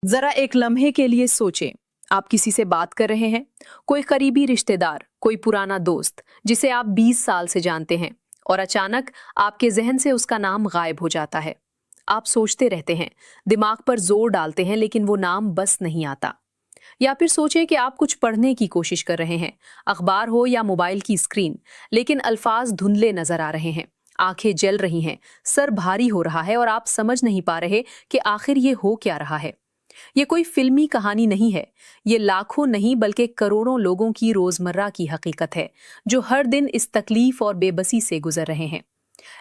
जरा एक लम्हे के लिए सोचें। आप किसी से बात कर रहे हैं, कोई करीबी रिश्तेदार, कोई पुराना दोस्त जिसे आप 20 साल से जानते हैं, और अचानक आपके जहन से उसका नाम गायब हो जाता है। आप सोचते रहते हैं, दिमाग पर जोर डालते हैं, लेकिन वो नाम बस नहीं आता। या फिर सोचें कि आप कुछ पढ़ने की कोशिश कर रहे हैं, अखबार हो या मोबाइल की स्क्रीन, लेकिन अल्फाज धुंधले नजर आ रहे हैं, आंखें जल रही हैं, सर भारी हो रहा है और आप समझ नहीं पा रहे कि आखिर ये हो क्या रहा है। ये कोई फिल्मी कहानी नहीं है, ये लाखों नहीं बल्कि करोड़ों लोगों की रोजमर्रा की हकीकत है, जो हर दिन इस तकलीफ और बेबसी से गुजर रहे हैं।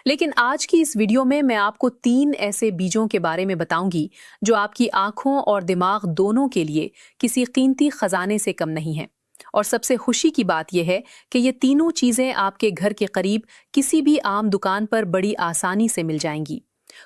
लेकिन आज की इस वीडियो में मैं आपको 3 ऐसे बीजों के बारे में बताऊंगी जो आपकी आंखों और दिमाग दोनों के लिए किसी कीमती खजाने से कम नहीं है। और सबसे खुशी की बात यह है कि ये तीनों चीजें आपके घर के करीब किसी भी आम दुकान पर बड़ी आसानी से मिल जाएंगी।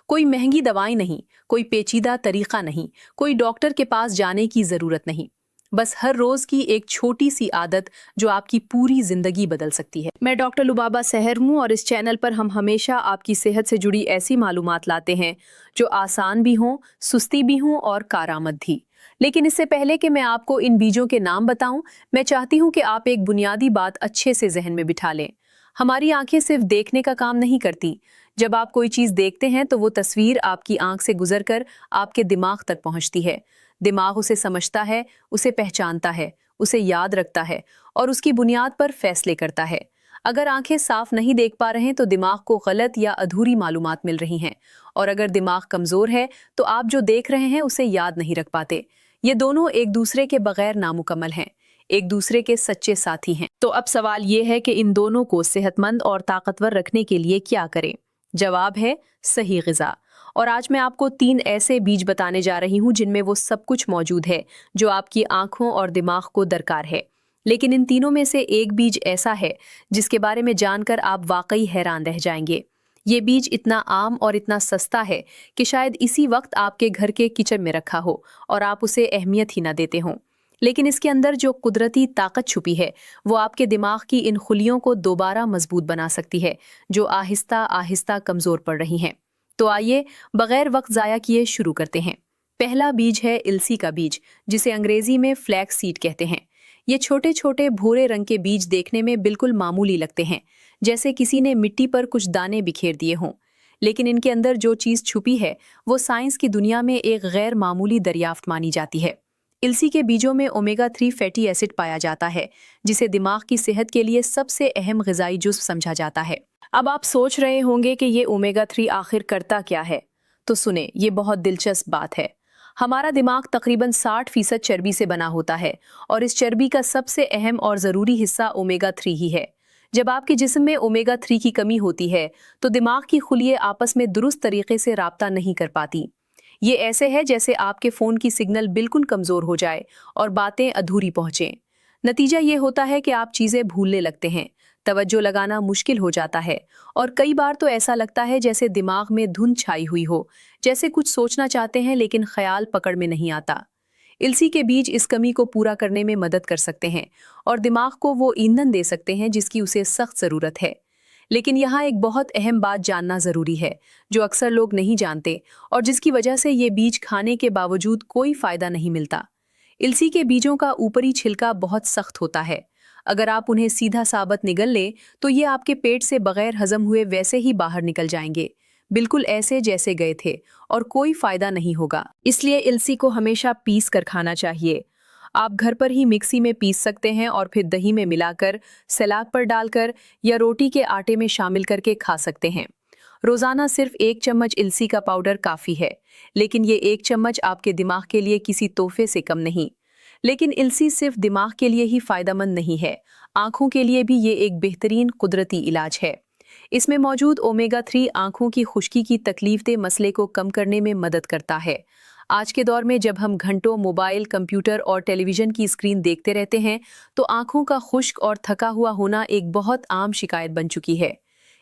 कोई महंगी दवाई नहीं, कोई पेचीदा तरीका नहीं, कोई डॉक्टर के पास जाने की जरूरत नहीं। बस हर रोज की एक छोटी सी आदत जो आपकी पूरी जिंदगी बदल सकती है। मैं डॉक्टर लुबाबा सहर हूँ और इस चैनल पर हम हमेशा आपकी सेहत से जुड़ी ऐसी मालूमात लाते हैं जो आसान भी हों, सुस्ती भी हों और कारआमद भी। लेकिन इससे पहले कि मैं आपको इन बीजों के नाम बताऊं, मैं चाहती हूं कि आप एक बुनियादी बात अच्छे से जहन में बिठा लें। हमारी आंखें सिर्फ देखने का काम नहीं करती। जब आप कोई चीज देखते हैं तो वो तस्वीर आपकी आंख से गुजरकर आपके दिमाग तक पहुंचती है। दिमाग उसे समझता है, उसे पहचानता है, उसे याद रखता है और उसकी बुनियाद पर फैसले करता है। अगर आंखें साफ नहीं देख पा रहे हैं तो दिमाग को गलत या अधूरी मालूमात मिल रही हैं, और अगर दिमाग कमजोर है तो आप जो देख रहे हैं उसे याद नहीं रख पाते। ये दोनों एक दूसरे के बगैर नामुकम्मल हैं, एक दूसरे के सच्चे साथी हैं। तो अब सवाल ये है कि इन दोनों को सेहतमंद और ताकतवर रखने के लिए क्या करें? जवाब है सही ग़िज़ा। और आज मैं आपको 3 ऐसे बीज बताने जा रही हूँ जिनमें वो सब कुछ मौजूद है जो आपकी आंखों और दिमाग को दरकार है। लेकिन इन तीनों में से एक बीज ऐसा है जिसके बारे में जानकर आप वाकई हैरान रह जाएंगे। ये बीज इतना आम और इतना सस्ता है कि शायद इसी वक्त आपके घर के किचन में रखा हो और आप उसे अहमियत ही ना देते हों। लेकिन इसके अंदर जो कुदरती ताकत छुपी है वो आपके दिमाग की इन खुलियों को दोबारा मजबूत बना सकती है जो आहिस्ता आहिस्ता कमजोर पड़ रही हैं। तो आइए बगैर वक्त जाया किए शुरू करते हैं। पहला बीज है इलसी का बीज, जिसे अंग्रेजी में फ्लैक्स सीड कहते हैं। ये छोटे छोटे भूरे रंग के बीज देखने में बिल्कुल मामूली लगते हैं, जैसे किसी ने मिट्टी पर कुछ दाने बिखेर दिए हों। लेकिन इनके अंदर जो चीज छुपी है वो साइंस की दुनिया में एक गैर मामूली दरियाफ्त मानी जाती है। इलसी के बीजों में ओमेगा 3 फैटी एसिड पाया जाता है, जिसे दिमाग की सेहत के लिए सबसे अहम ग़िज़ाई जुज़्व समझा जाता है। अब आप सोच रहे होंगे कि ये ओमेगा 3 आखिर करता क्या है? तो सुने, ये बहुत दिलचस्प बात है। हमारा दिमाग तकरीबन 60% चर्बी से बना होता है और इस चर्बी का सबसे अहम और ज़रूरी हिस्सा ओमेगा 3 ही है। जब आपके जिस्म में ओमेगा 3 की कमी होती है तो दिमाग की खुलियाँ आपस में दुरुस्त तरीके से राब्ता नहीं कर पाती। ये ऐसे है जैसे आपके फ़ोन की सिग्नल बिल्कुल कमज़ोर हो जाए और बातें अधूरी पहुँचें। नतीजा ये होता है कि आप चीज़ें भूलने लगते हैं, तवज्जो लगाना मुश्किल हो जाता है और कई बार तो ऐसा लगता है जैसे दिमाग में धुंध छाई हुई हो, जैसे कुछ सोचना चाहते हैं लेकिन ख्याल पकड़ में नहीं आता। इलसी के बीज इस कमी को पूरा करने में मदद कर सकते हैं और दिमाग को वो ईंधन दे सकते हैं जिसकी उसे सख्त ज़रूरत है। लेकिन यहाँ एक बहुत अहम बात जानना ज़रूरी है जो अक्सर लोग नहीं जानते और जिसकी वजह से ये बीज खाने के बावजूद कोई फ़ायदा नहीं मिलता। इलसी के बीजों का ऊपरी छिलका बहुत सख्त होता है। अगर आप उन्हें सीधा साबत निगल लें तो ये आपके पेट से बगैर हजम हुए वैसे ही बाहर निकल जाएंगे, बिल्कुल ऐसे जैसे गए थे, और कोई फायदा नहीं होगा। इसलिए इलसी को हमेशा पीस कर खाना चाहिए। आप घर पर ही मिक्सी में पीस सकते हैं और फिर दही में मिलाकर, सलाद पर डालकर या रोटी के आटे में शामिल करके खा सकते हैं। रोजाना सिर्फ 1 चम्मच इलसी का पाउडर काफ़ी है, लेकिन ये 1 चम्मच आपके दिमाग के लिए किसी तोहफे से कम नहीं। लेकिन इलसी सिर्फ दिमाग के लिए ही फायदेमंद नहीं है, आंखों के लिए भी ये एक बेहतरीन कुदरती इलाज है। इसमें मौजूद ओमेगा 3 आंखों की खुश्की की तकलीफदेह मसले को कम करने में मदद करता है। आज के दौर में जब हम घंटों मोबाइल, कंप्यूटर और टेलीविजन की स्क्रीन देखते रहते हैं तो आंखों का खुश्क और थका हुआ होना एक बहुत आम शिकायत बन चुकी है।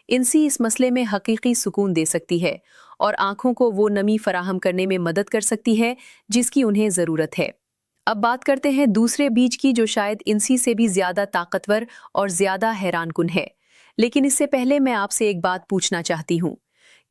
इलसी इस मसले में हकीकी सुकून दे सकती है और आंखों को वो नमी फराहम करने में मदद कर सकती है जिसकी उन्हें ज़रूरत है। अब बात करते हैं दूसरे बीज की जो शायद इलसी से भी ज़्यादा ताकतवर और ज़्यादा हैरानकुन है। लेकिन इससे पहले मैं आपसे एक बात पूछना चाहती हूँ,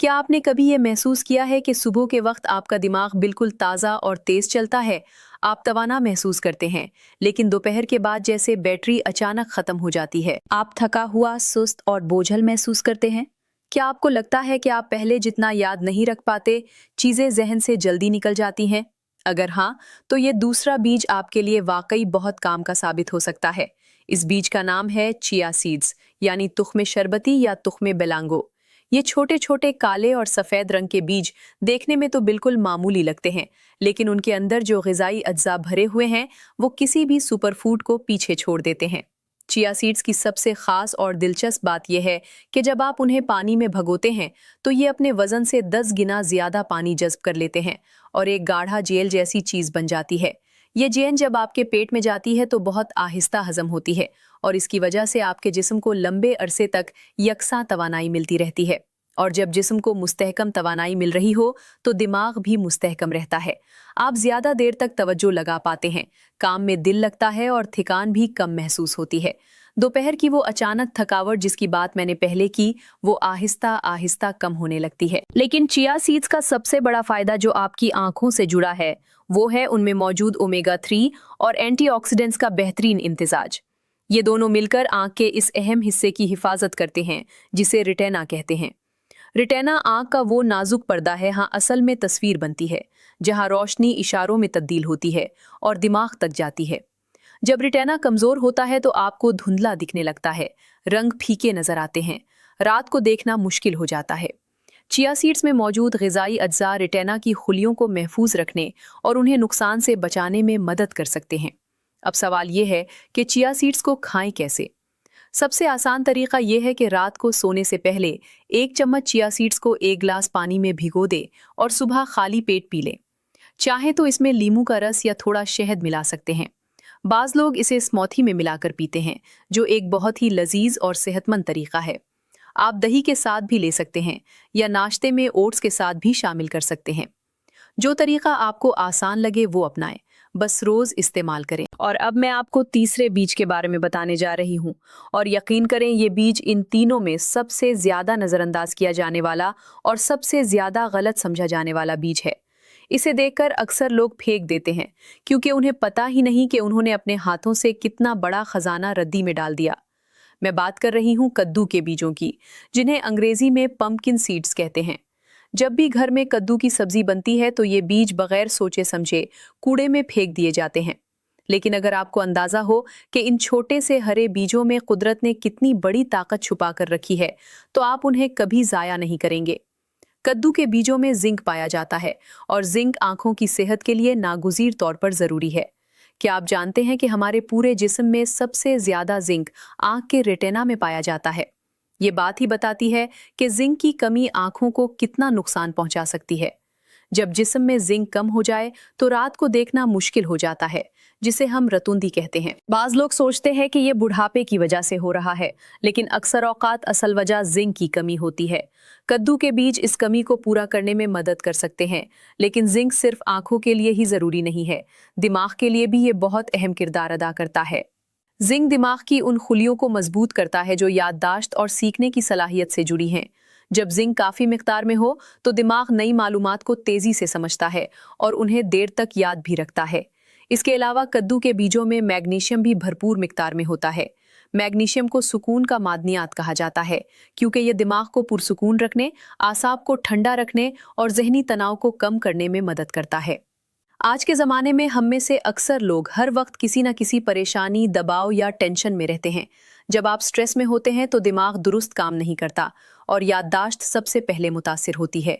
क्या आपने कभी ये महसूस किया है कि सुबह के वक्त आपका दिमाग बिल्कुल ताज़ा और तेज चलता है, आप तवाना महसूस करते हैं, लेकिन दोपहर के बाद जैसे बैटरी अचानक खत्म हो जाती है, आप थका हुआ, सुस्त और बोझल महसूस करते हैं? क्या आपको लगता है कि आप पहले जितना याद नहीं रख पाते, चीज़ें जहन से जल्दी निकल जाती हैं? अगर हाँ, तो ये दूसरा बीज आपके लिए वाकई बहुत काम का साबित हो सकता है। इस बीज का नाम है चिया सीड्स, यानी तुख्मे शरबती या तुख्मे बेलांगो। ये छोटे छोटे काले और सफ़ेद रंग के बीज देखने में तो बिल्कुल मामूली लगते हैं, लेकिन उनके अंदर जो ग़िज़ाई अज्जा भरे हुए हैं वो किसी भी सुपरफूड को पीछे छोड़ देते हैं। चिया सीड्स की सबसे ख़ास और दिलचस्प बात यह है कि जब आप उन्हें पानी में भगोते हैं तो ये अपने वज़न से 10 गुना ज़्यादा पानी जज़्ब कर लेते हैं और एक गाढ़ा जेल जैसी चीज़ बन जाती है। ये जेल जब आपके पेट में जाती है तो बहुत आहिस्ता हजम होती है और इसकी वजह से आपके जिस्म को लंबे अरसे तक यकसा तवानाई मिलती रहती है। और जब जिस्म को मुस्तहकम तवानाई मिल रही हो तो दिमाग भी मुस्तहकम रहता है। आप ज़्यादा देर तक तवज्जो लगा पाते हैं, काम में दिल लगता है और थकान भी कम महसूस होती है। दोपहर की वो अचानक थकावट जिसकी बात मैंने पहले की, वो आहिस्ता आहिस्ता कम होने लगती है। लेकिन चिया सीड्स का सबसे बड़ा फायदा जो आपकी आंखों से जुड़ा है वो है उनमें मौजूद ओमेगा 3 और एंटीऑक्सीडेंट्स का बेहतरीन इम्तिजाज। ये दोनों मिलकर आंख के इस अहम हिस्से की हिफाजत करते हैं जिसे रेटिना कहते हैं। रेटिना आंख का वो नाजुक पर्दा है, हाँ असल में तस्वीर बनती है, जहाँ रोशनी इशारों में तब्दील होती है और दिमाग तक जाती है। जब रेटिना कमज़ोर होता है तो आपको धुंधला दिखने लगता है, रंग फीके नजर आते हैं, रात को देखना मुश्किल हो जाता है। चिया सीड्स में मौजूद ग़िज़ाई अज्जा रेटिना की खुलियों को महफूज रखने और उन्हें नुकसान से बचाने में मदद कर सकते हैं। अब सवाल ये है कि चिया सीड्स को खाएं कैसे? सबसे आसान तरीका यह है कि रात को सोने से पहले 1 चम्मच चिया सीड्स को 1 गिलास पानी में भिगो दे और सुबह खाली पेट पी लें। चाहे तो इसमें नींबू का रस या थोड़ा शहद मिला सकते हैं। बाज़ लोग इसे स्मूथी में मिलाकर पीते हैं, जो एक बहुत ही लजीज और सेहतमंद तरीका है। आप दही के साथ भी ले सकते हैं या नाश्ते में ओट्स के साथ भी शामिल कर सकते हैं। जो तरीका आपको आसान लगे वो अपनाएं, बस रोज इस्तेमाल करें। और अब मैं आपको तीसरे बीज के बारे में बताने जा रही हूँ, और यकीन करें ये बीज इन तीनों में सबसे ज्यादा नजरअंदाज किया जाने वाला और सबसे ज्यादा गलत समझा जाने वाला बीज है। इसे देखकर अक्सर लोग फेंक देते हैं क्योंकि उन्हें पता ही नहीं कि उन्होंने अपने हाथों से कितना बड़ा खजाना रद्दी में डाल दिया। मैं बात कर रही हूँ कद्दू के बीजों की, जिन्हें अंग्रेजी में पंपकिन सीड्स कहते हैं। जब भी घर में कद्दू की सब्जी बनती है तो ये बीज बगैर सोचे समझे कूड़े में फेंक दिए जाते हैं। लेकिन अगर आपको अंदाजा हो कि इन छोटे से हरे बीजों में कुदरत ने कितनी बड़ी ताकत छुपा कर रखी है, तो आप उन्हें कभी ज़ाया नहीं करेंगे। कद्दू के बीजों में जिंक पाया जाता है और जिंक आंखों की सेहत के लिए नागुज़ीर तौर पर ज़रूरी है। क्या आप जानते हैं कि हमारे पूरे जिस्म में सबसे ज़्यादा जिंक आंख के रेटिना में पाया जाता है? ये बात ही बताती है कि जिंक की कमी आंखों को कितना नुकसान पहुंचा सकती है। जब जिस्म में जिंक कम हो जाए तो रात को देखना मुश्किल हो जाता है, जिसे हम रतूंदी कहते हैं। बाज लोग सोचते हैं कि ये बुढ़ापे की वजह से हो रहा है, लेकिन अक्सर औकात असल वजह जिंक की कमी होती है। कद्दू के बीज इस कमी को पूरा करने में मदद कर सकते हैं, लेकिन जिंक सिर्फ आंखों के लिए ही जरूरी नहीं है, दिमाग के लिए भी ये बहुत अहम किरदार अदा करता है। जिंक दिमाग की उन खुलियों को मजबूत करता है जो याददाश्त और सीखने की सलाहियत से जुड़ी हैं। जब जिंक काफ़ी मिकदार में हो तो दिमाग नई मालूमात को तेज़ी से समझता है और उन्हें देर तक याद भी रखता है। इसके अलावा कद्दू के बीजों में मैग्नीशियम भी भरपूर मिकदार में होता है। मैग्नीशियम को सुकून का मादनियात कहा जाता है क्योंकि यह दिमाग को पुरसुकून रखने, आसाब को ठंडा रखने और जहनी तनाव को कम करने में मदद करता है। आज के ज़माने में हम में से अक्सर लोग हर वक्त किसी न किसी परेशानी, दबाव या टेंशन में रहते हैं। जब आप स्ट्रेस में होते हैं तो दिमाग दुरुस्त काम नहीं करता और याददाश्त सबसे पहले मुतासिर होती है।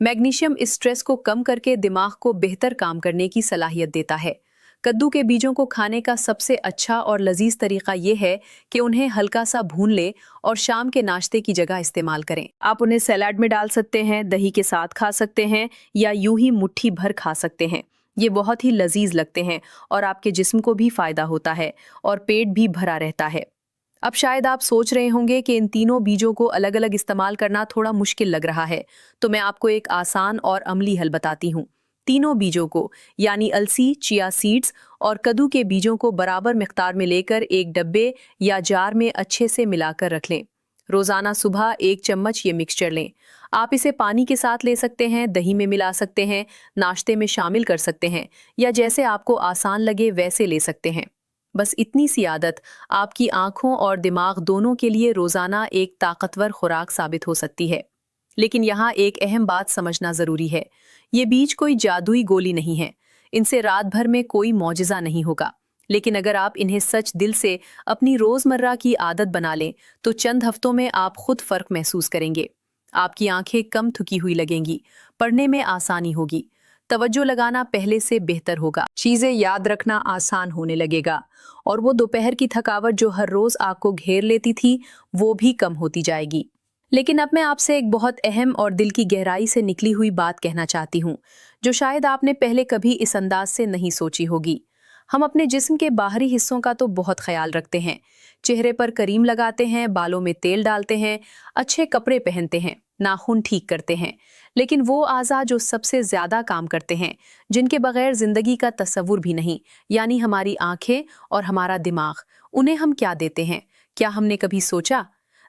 मैग्नीशियम इस स्ट्रेस को कम करके दिमाग को बेहतर काम करने की सलाहियत देता है। कद्दू के बीजों को खाने का सबसे अच्छा और लजीज तरीका ये है कि उन्हें हल्का सा भून लें और शाम के नाश्ते की जगह इस्तेमाल करें। आप उन्हें सलाद में डाल सकते हैं, दही के साथ खा सकते हैं या यूं ही मुट्ठी भर खा सकते हैं। ये बहुत ही लजीज लगते हैं और आपके जिस्म को भी फायदा होता है और पेट भी भरा रहता है। अब शायद आप सोच रहे होंगे कि इन तीनों बीजों को अलग अलग इस्तेमाल करना थोड़ा मुश्किल लग रहा है, तो मैं आपको एक आसान और अमली हल बताती हूँ। तीनों बीजों को यानी अलसी, चिया सीड्स और कद्दू के बीजों को बराबर मिक़दार में लेकर एक डब्बे या जार में अच्छे से मिलाकर रख लें। रोजाना सुबह 1 चम्मच ये मिक्सचर लें। आप इसे पानी के साथ ले सकते हैं, दही में मिला सकते हैं, नाश्ते में शामिल कर सकते हैं, या जैसे आपको आसान लगे वैसे ले सकते हैं। बस इतनी सी आदत आपकी आंखों और दिमाग दोनों के लिए रोजाना एक ताकतवर खुराक साबित हो सकती है। लेकिन यहाँ एक अहम बात समझना जरूरी है। ये बीज कोई जादुई गोली नहीं है। इनसे रात भर में कोई मौजिज़ा नहीं होगा। लेकिन अगर आप इन्हें सच दिल से अपनी रोजमर्रा की आदत बना लें तो चंद हफ्तों में आप खुद फर्क महसूस करेंगे। आपकी आंखें कम थकी हुई लगेंगी, पढ़ने में आसानी होगी, तवज्जो लगाना पहले से बेहतर होगा, चीजें याद रखना आसान होने लगेगा, और वो दोपहर की थकावट जो हर रोज आंख को घेर लेती थी वो भी कम होती जाएगी। लेकिन अब मैं आपसे एक बहुत अहम और दिल की गहराई से निकली हुई बात कहना चाहती हूँ, जो शायद आपने पहले कभी इस अंदाज से नहीं सोची होगी। हम अपने जिस्म के बाहरी हिस्सों का तो बहुत ख्याल रखते हैं। चेहरे पर क्रीम लगाते हैं, बालों में तेल डालते हैं, अच्छे कपड़े पहनते हैं, नाखून ठीक करते हैं। लेकिन वो आज़ा जो सबसे ज़्यादा काम करते हैं, जिनके बगैर ज़िंदगी का तस्वुर भी नहीं, यानी हमारी आंखें और हमारा दिमाग, उन्हें हम क्या देते हैं? क्या हमने कभी सोचा?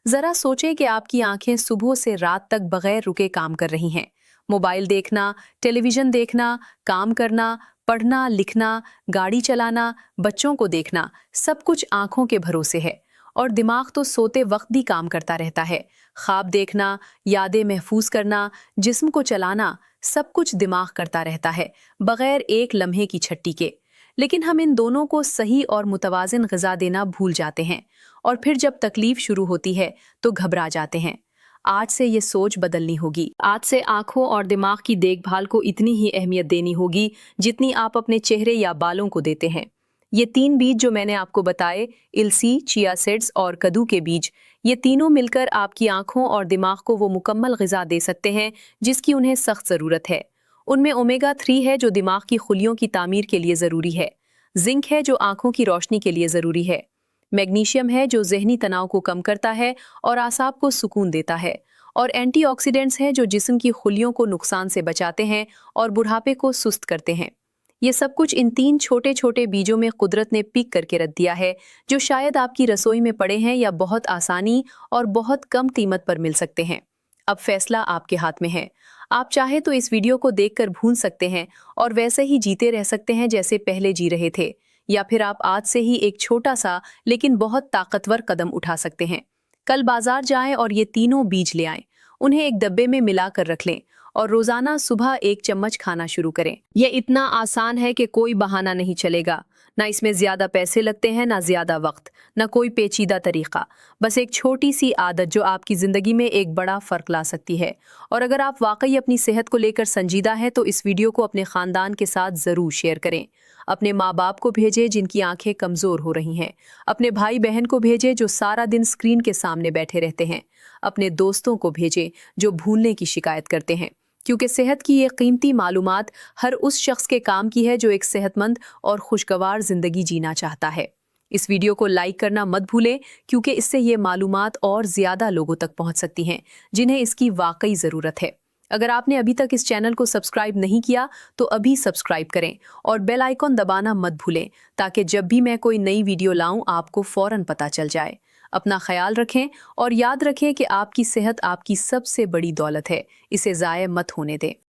ज़रा सोचें कि आपकी आंखें सुबह से रात तक बगैर रुके काम कर रही हैं। मोबाइल देखना, टेलीविज़न देखना, काम करना, पढ़ना, लिखना, गाड़ी चलाना, बच्चों को देखना, सब कुछ आंखों के भरोसे है। और दिमाग तो सोते वक्त भी काम करता रहता है। ख्वाब देखना, यादें महफूज करना, जिस्म को चलाना, सब कुछ दिमाग करता रहता है, बगैर एक लम्हे की छट्टी के। लेकिन हम इन दोनों को सही और मुतवाज़िन ग़िज़ा देना भूल जाते हैं, और फिर जब तकलीफ शुरू होती है तो घबरा जाते हैं। आज से ये सोच बदलनी होगी। आज से आंखों और दिमाग की देखभाल को इतनी ही अहमियत देनी होगी जितनी आप अपने चेहरे या बालों को देते हैं। ये 3 बीज जो मैंने आपको बताए, इलसी, चिया सीड्स और कद्दू के बीज, ये तीनों मिलकर आपकी आंखों और दिमाग को वो मुकम्मल ग़िज़ा दे सकते हैं जिसकी उन्हें सख्त ज़रूरत है। उनमें ओमेगा 3 है जो दिमाग की खुलियों की तामीर के लिए ज़रूरी है, जिंक है जो आंखों की रोशनी के लिए ज़रूरी है, मैग्नीशियम है जो ज़हनी तनाव को कम करता है और आसाब को सुकून देता है, और एंटीऑक्सीडेंट्स हैं जो जिस्म की खुलियों को नुकसान से बचाते हैं और बुढ़ापे को सुस्त करते हैं। ये सब कुछ इन 3 छोटे छोटे बीजों में कुदरत ने पिक करके रख दिया है, जो शायद आपकी रसोई में पड़े हैं या बहुत आसानी और बहुत कम कीमत पर मिल सकते हैं। अब फैसला आपके हाथ में है। आप चाहे तो इस वीडियो को देखकर भूल सकते हैं और वैसे ही जीते रह सकते हैं जैसे पहले जी रहे थे, या फिर आप आज से ही एक छोटा सा लेकिन बहुत ताकतवर कदम उठा सकते हैं। कल बाजार जाएं और ये तीनों बीज ले आएं, उन्हें एक डब्बे में मिला कर रख लें और रोजाना सुबह 1 चम्मच खाना शुरू करें। यह इतना आसान है कि कोई बहाना नहीं चलेगा। ना इसमें ज्यादा पैसे लगते हैं, ना ज्यादा वक्त, ना कोई पेचीदा तरीका। बस एक छोटी सी आदत जो आपकी जिंदगी में एक बड़ा फर्क ला सकती है। और अगर आप वाकई अपनी सेहत को लेकर संजीदा हैं तो इस वीडियो को अपने खानदान के साथ जरूर शेयर करें। अपने माँ बाप को भेजें जिनकी आंखें कमजोर हो रही हैं। अपने भाई बहन को भेजें जो सारा दिन स्क्रीन के सामने बैठे रहते हैं। अपने दोस्तों को भेजें जो भूलने की शिकायत करते हैं, क्योंकि सेहत की ये कीमती मालूमात हर उस शख्स के काम की है जो एक सेहतमंद और खुशगवार जिंदगी जीना चाहता है। इस वीडियो को लाइक करना मत भूलें, क्योंकि इससे ये मालूमात और ज्यादा लोगों तक पहुंच सकती हैं जिन्हें इसकी वाकई ज़रूरत है। अगर आपने अभी तक इस चैनल को सब्सक्राइब नहीं किया तो अभी सब्सक्राइब करें और बेल आइकॉन दबाना मत भूलें, ताकि जब भी मैं कोई नई वीडियो लाऊं आपको फौरन पता चल जाए। अपना ख्याल रखें और याद रखें कि आपकी सेहत आपकी सबसे बड़ी दौलत है, इसे ज़ाया मत होने दें।